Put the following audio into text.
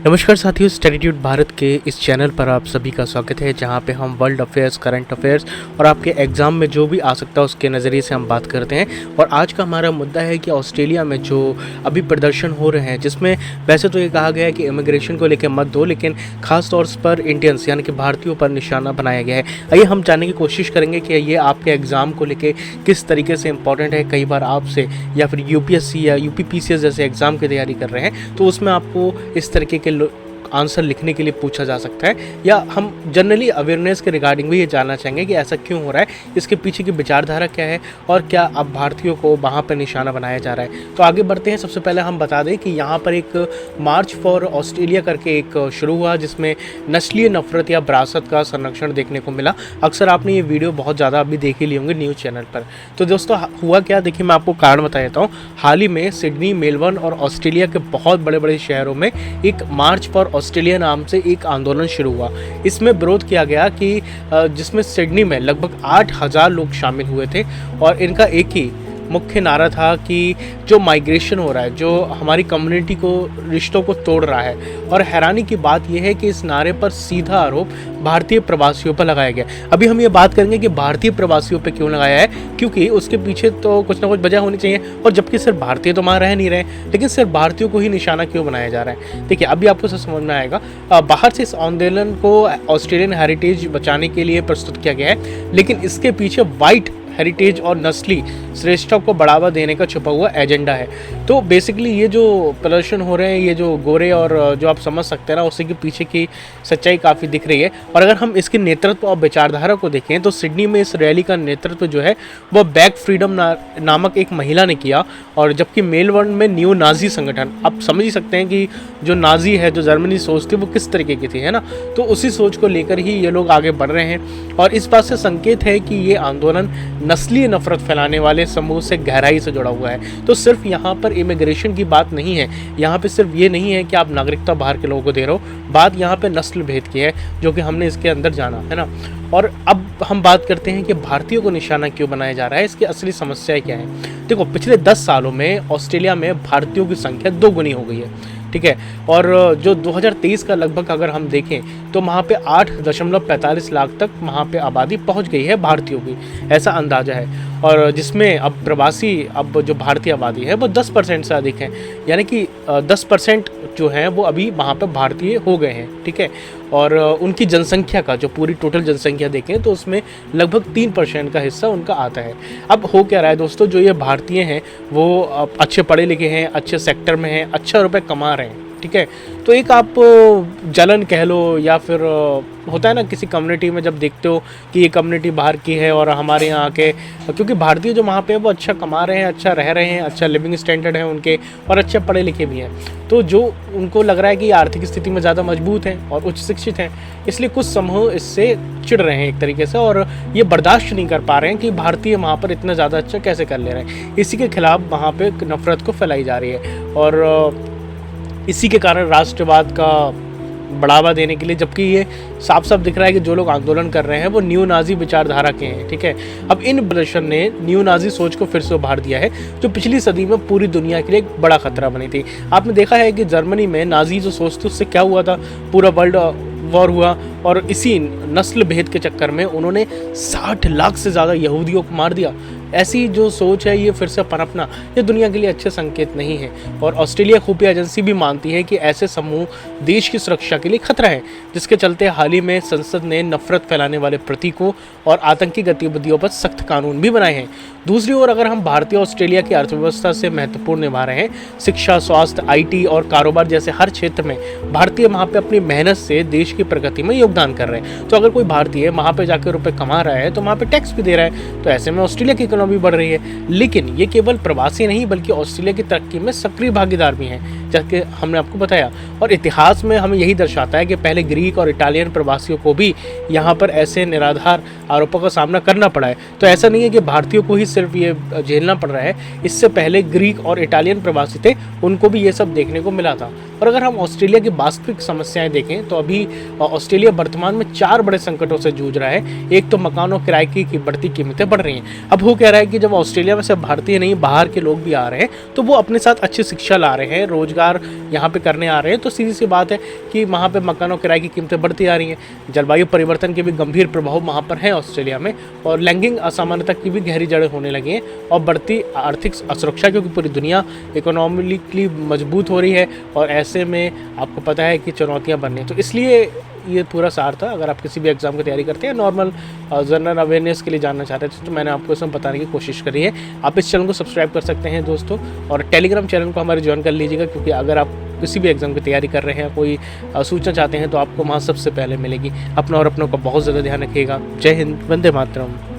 नमस्कार साथियों, स्टडीट्यूड भारत के इस चैनल पर आप सभी का स्वागत है, जहां पे हम वर्ल्ड अफेयर्स, करंट अफेयर्स और आपके एग्ज़ाम में जो भी आ सकता है उसके नज़रिए से हम बात करते हैं। और आज का हमारा मुद्दा है कि ऑस्ट्रेलिया में जो अभी प्रदर्शन हो रहे हैं, जिसमें वैसे तो ये कहा गया है कि इमिग्रेशन को लेकर मत दो, लेकिन खास तौर पर इंडियंस यानी कि भारतीयों पर निशाना बनाया गया है। आइए हम जानने की कोशिश करेंगे कि ये आपके एग्ज़ाम को लेकर किस तरीके से इंपॉर्टेंट है। कई बार आपसे या फिर यूपीएससी या यूपीपीसीएस जैसे एग्ज़ाम की तैयारी कर रहे हैं तो उसमें आपको इस तरीके के आंसर लिखने के लिए पूछा जा सकता है, या हम जनरली अवेयरनेस के रिगार्डिंग भी ये जानना चाहेंगे कि ऐसा क्यों हो रहा है, इसके पीछे की विचारधारा क्या है और क्या अब भारतीयों को वहाँ पर निशाना बनाया जा रहा है। तो आगे बढ़ते हैं। सबसे पहले हम बता दें कि यहाँ पर एक मार्च फॉर ऑस्ट्रेलिया करके एक शुरू हुआ, जिसमें नस्लीय नफरत या विरासत का संरक्षण देखने को मिला। अक्सर आपने ये वीडियो बहुत ज़्यादा अभी देख ही ली होंगे न्यूज़ चैनल पर। तो दोस्तों हुआ क्या, देखिए मैं आपको कारण बता देता हूँ। हाल ही में सिडनी, मेलबर्न और ऑस्ट्रेलिया के बहुत बड़े बड़े शहरों में एक मार्च फॉर ऑस्ट्रेलिया नाम से एक आंदोलन शुरू हुआ। इसमें विरोध किया गया कि जिसमें सिडनी में लगभग 8,000 लोग शामिल हुए थे और इनका एक ही मुख्य नारा था कि जो माइग्रेशन हो रहा है, जो हमारी कम्युनिटी को, रिश्तों को तोड़ रहा है। और हैरानी की बात यह है कि इस नारे पर सीधा आरोप भारतीय प्रवासियों पर लगाया गया। अभी हम ये बात करेंगे कि भारतीय प्रवासियों पर क्यों लगाया है, क्योंकि उसके पीछे तो कुछ ना कुछ वजह होनी चाहिए। और जबकि सिर्फ भारतीय तो वहाँ रह नहीं रहे, लेकिन सिर्फ भारतीयों को ही निशाना क्यों बनाया जा रहा है। देखिए अभी आपको सब समझ में आएगा। बाहर से इस आंदोलन को ऑस्ट्रेलियन हेरिटेज बचाने के लिए प्रस्तुत किया गया है, लेकिन इसके पीछे वाइट हेरिटेज और नस्ली श्रेष्ठता को बढ़ावा देने का छुपा हुआ एजेंडा है। तो बेसिकली ये जो प्रदर्शन हो रहे हैं, ये जो गोरे और जो आप समझ सकते हैं ना, उसी के पीछे की सच्चाई काफ़ी दिख रही है। और अगर हम इसके नेतृत्व और विचारधारा को देखें तो सिडनी में इस रैली का नेतृत्व जो है वह बैक फ्रीडम नामक एक महिला ने किया, और जबकि मेलबर्न में न्यू नाजी संगठन, आप समझ ही सकते हैं कि जो नाजी है, जो जर्मनी सोच थी, वो किस तरीके की थी, है ना। तो उसी सोच को लेकर ही ये लोग आगे बढ़ रहे हैं। और इस बात से संकेत है कि ये आंदोलन नस्लीय नफरत फैलाने वाले समूह से गहराई से जुड़ा हुआ है। तो सिर्फ यहाँ पर इमिग्रेशन की बात नहीं है, यहाँ पे सिर्फ ये नहीं है कि आप नागरिकता बाहर के लोगों को दे रहे हो, बात यहाँ पे नस्ल भेद की है, जो कि हमने इसके अंदर जाना है ना। और अब हम बात करते हैं कि भारतीयों को निशाना क्यों बनाया जा रहा है, इसकी असली समस्या क्या है। देखो पिछले 10 सालों में ऑस्ट्रेलिया में भारतीयों की संख्या 2 गुनी हो गई है, ठीक है। और जो 2023 का लगभग अगर हम देखें तो वहाँ पे 8.45 लाख तक वहाँ पे आबादी पहुँच गई है भारतीयों की, ऐसा अंदाज़ा है। और जिसमें अब प्रवासी, अब जो भारतीय आबादी है वो 10% से अधिक है, यानी कि 10% जो है वो अभी वहाँ पे भारतीय हो गए हैं, ठीक है। और उनकी जनसंख्या का जो पूरी टोटल जनसंख्या देखें तो उसमें लगभग 3% का हिस्सा उनका आता है। अब हो क्या रहा है दोस्तों, जो ये भारतीय हैं वो अच्छे पढ़े लिखे हैं, अच्छे सेक्टर में हैं, अच्छा रुपए कमा रहे हैं, ठीक है। तो एक आप जलन कह लो, या फिर होता है ना किसी कम्युनिटी में जब देखते हो कि ये कम्युनिटी बाहर की है और हमारे यहाँ के, क्योंकि भारतीय जो वहाँ पे वो अच्छा कमा रहे हैं, अच्छा रह रहे हैं, अच्छा लिविंग स्टैंडर्ड है उनके, और अच्छे पढ़े लिखे भी हैं, तो जो उनको लग रहा है कि आर्थिक स्थिति में ज़्यादा मजबूत हैं और उच्च शिक्षित हैं, इसलिए कुछ समूह इससे चिढ़ रहे हैं एक तरीके से, और ये बर्दाश्त नहीं कर पा रहे हैं कि भारतीय वहाँ पर इतना ज़्यादा अच्छा कैसे कर ले रहे हैं। इसी के खिलाफ वहाँ पर नफरत को फैलाई जा रही है, और इसी के कारण राष्ट्रवाद का बढ़ावा देने के लिए, जबकि ये साफ साफ दिख रहा है कि जो लोग आंदोलन कर रहे हैं वो न्यू नाजी विचारधारा के हैं, ठीक है। अब इन प्रदर्शन ने न्यू नाजी सोच को फिर से उभार दिया है, जो पिछली सदी में पूरी दुनिया के लिए एक बड़ा खतरा बनी थी। आपने देखा है कि जर्मनी में नाजी जो सोच थी उससे क्या हुआ था, पूरा वर्ल्ड वॉर हुआ, और इसी नस्ल भेद के चक्कर में उन्होंने 60 लाख से ज़्यादा यहूदियों को मार दिया। ऐसी जो सोच है ये फिर से पनपना, ये दुनिया के लिए अच्छे संकेत नहीं है। और ऑस्ट्रेलिया खुफिया एजेंसी भी मानती है कि ऐसे समूह देश की सुरक्षा के लिए खतरा है, जिसके चलते हाल ही में संसद ने नफरत फैलाने वाले प्रतीकों और आतंकी गतिविधियों पर सख्त कानून भी बनाए हैं। दूसरी ओर अगर हम भारतीय ऑस्ट्रेलिया की अर्थव्यवस्था से महत्वपूर्ण निभा रहे हैं, शिक्षा, स्वास्थ्य, IT और कारोबार जैसे हर क्षेत्र में भारतीय वहाँ पे अपनी मेहनत से देश की प्रगति में योगदान कर रहे हैं। तो अगर कोई भारतीय वहाँ पे जाकर रुपए कमा रहा है तो वहाँ पे टैक्स भी दे रहा है, तो ऐसे में ऑस्ट्रेलिया की इकोनॉमी बढ़ रही है। लेकिन ये केवल प्रवासी नहीं बल्कि ऑस्ट्रेलिया की तरक्की में सक्रिय भागीदार भी हैं, जबकि हमने आपको बताया। और इतिहास में हमें यही दर्शाता है कि पहले ग्रीक और इटालियन प्रवासियों को भी यहाँ पर ऐसे निराधार आरोपों का सामना करना पड़ा है। तो ऐसा नहीं है कि भारतीयों को ही सिर्फ ये झेलना पड़ रहा है, इससे पहले ग्रीक और इटालियन प्रवासी थे, उनको भी ये सब देखने को मिला था। और अगर हम ऑस्ट्रेलिया की वास्तविक समस्याएं देखें तो अभी ऑस्ट्रेलिया वर्तमान में 4 बड़े संकटों से जूझ रहा है। एक तो मकान और किराए की बढ़ती कीमतें बढ़ रही हैं। अब वो कह रहा है कि जब ऑस्ट्रेलिया में से भारतीय नहीं बाहर के लोग भी आ रहे हैं तो वो अपने साथ अच्छी शिक्षा ला रहे हैं, रोजगार रोज़गार यहाँ पे करने आ रहे हैं, तो सीधी सी बात है कि वहाँ पे मकानों किराए की कीमतें बढ़ती आ रही हैं। जलवायु परिवर्तन के भी गंभीर प्रभाव वहाँ पर हैं ऑस्ट्रेलिया में, और लैंगिक असमानता की भी गहरी जड़ें होने लगी हैं, और बढ़ती आर्थिक असुरक्षा, क्योंकि पूरी दुनिया इकोनॉमिकली मजबूत हो रही है और ऐसे में आपको पता है कि चुनौतियाँ बन रही हैं। तो इसलिए ये पूरा सार था। अगर आप किसी भी एग्ज़ाम की तैयारी करते हैं, नॉर्मल जनरल अवेयरनेस के लिए जानना चाहते थे, तो मैंने आपको इसमें बताने की कोशिश करी है। आप इस चैनल को सब्सक्राइब कर सकते हैं दोस्तों, और टेलीग्राम चैनल को हमारे ज्वाइन कर लीजिएगा, क्योंकि अगर आप किसी भी एग्ज़ाम की तैयारी कर रहे हैं, कोई सूचना चाहते हैं, तो आपको वहाँ सबसे पहले मिलेगी। अपना और अपनों का बहुत ज़्यादा ध्यान रखिएगा। जय हिंद, वंदे मातरम।